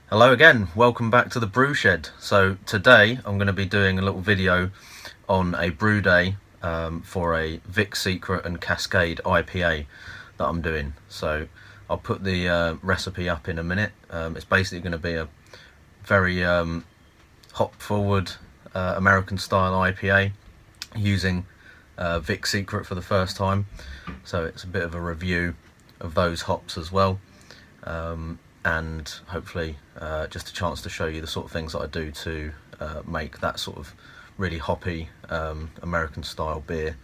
Hello again, welcome back to the brew shed. So today I'm going to be doing a little video on a brew day for a Vic Secret and Cascade IPA that I'm doing. So I'll put the recipe up in a minute. It's basically going to be a very hop forward American style IPA using Vic Secret for the first time. So it's a bit of a review of those hops as well. And hopefully just a chance to show you the sort of things that I do to make that sort of really hoppy American style beer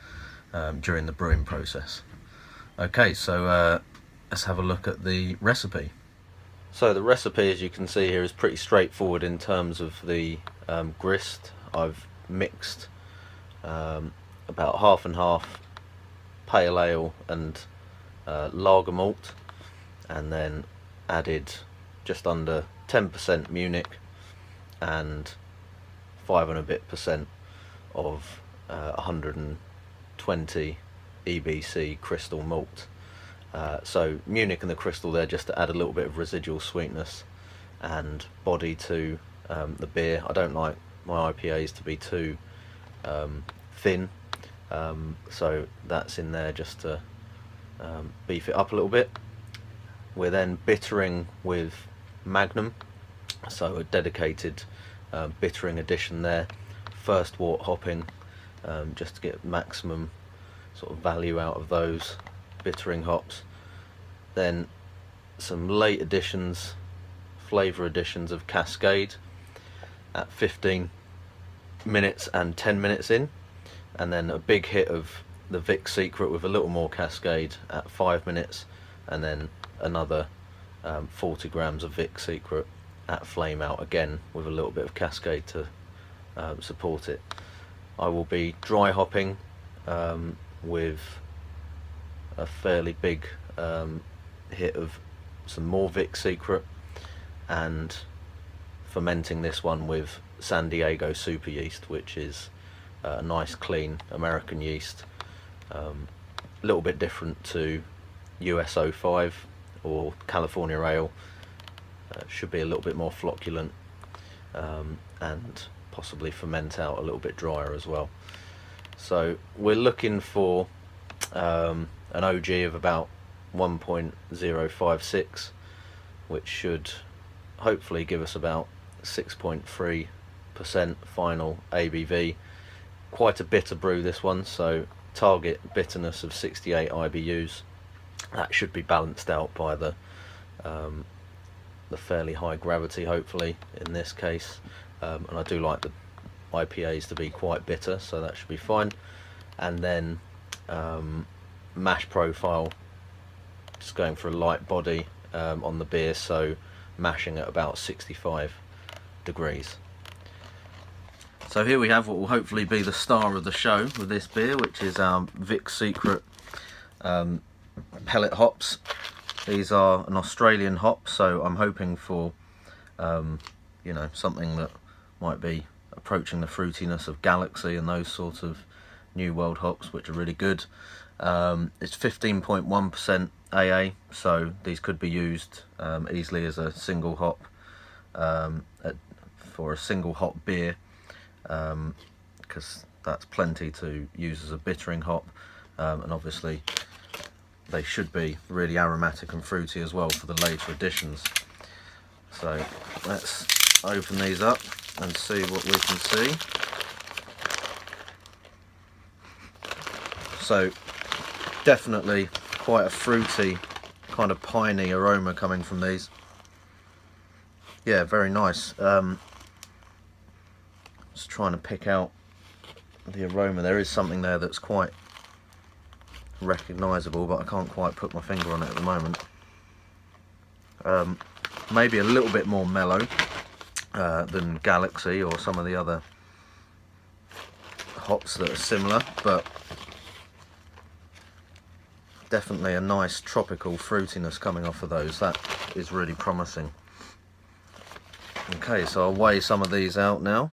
during the brewing process. Okay, so let's have a look at the recipe. So the recipe, as you can see here, is pretty straightforward in terms of the grist. I've mixed about half and half pale ale and lager malt, and then added just under 10% Munich and 5 and a bit % of 120 EBC crystal malt. So Munich and the crystal there just to add a little bit of residual sweetness and body to the beer. I don't like my IPAs to be too thin, so that's in there just to beef it up a little bit. We're then bittering with Magnum, so a dedicated bittering addition there. First wort hopping, just to get maximum sort of value out of those bittering hops. Then some late additions, flavour additions of Cascade at 15 minutes and 10 minutes in, and then a big hit of the Vic Secret with a little more Cascade at 5 minutes, and then another 40 grams of Vic Secret at flame out, again with a little bit of Cascade to support it. I will be dry hopping with a fairly big hit of some more Vic Secret, and fermenting this one with San Diego super yeast, which is a nice clean American yeast, a little bit different to US-05 or California ale. Should be a little bit more flocculent and possibly ferment out a little bit drier as well. So we're looking for an OG of about 1.056, which should hopefully give us about 6.3% final ABV. Quite a bitter brew this one, so target bitterness of 68 IBUs. That should be balanced out by the fairly high gravity, hopefully, in this case. And I do like the IPAs to be quite bitter, so that should be fine. And then mash profile, just going for a light body on the beer, so mashing at about 65 degrees. So here we have what will hopefully be the star of the show with this beer, which is our Vic Secret pellet hops. These are an Australian hop, so I'm hoping for you know, something that might be approaching the fruitiness of Galaxy and those sort of New World hops, which are really good. It's 15.1% AA, so these could be used easily as a single hop for a single hop beer, because that's plenty to use as a bittering hop, and obviously they should be really aromatic and fruity as well for the later additions. So let's open these up and see what we can see. So definitely quite a fruity, kind of piney aroma coming from these. Yeah, very nice. Just trying to pick out the aroma. There is something there that's quite recognisable, but I can't quite put my finger on it at the moment. Maybe a little bit more mellow than Galaxy or some of the other hops that are similar, but definitely a nice tropical fruitiness coming off of those. That is really promising. Okay, so I'll weigh some of these out now.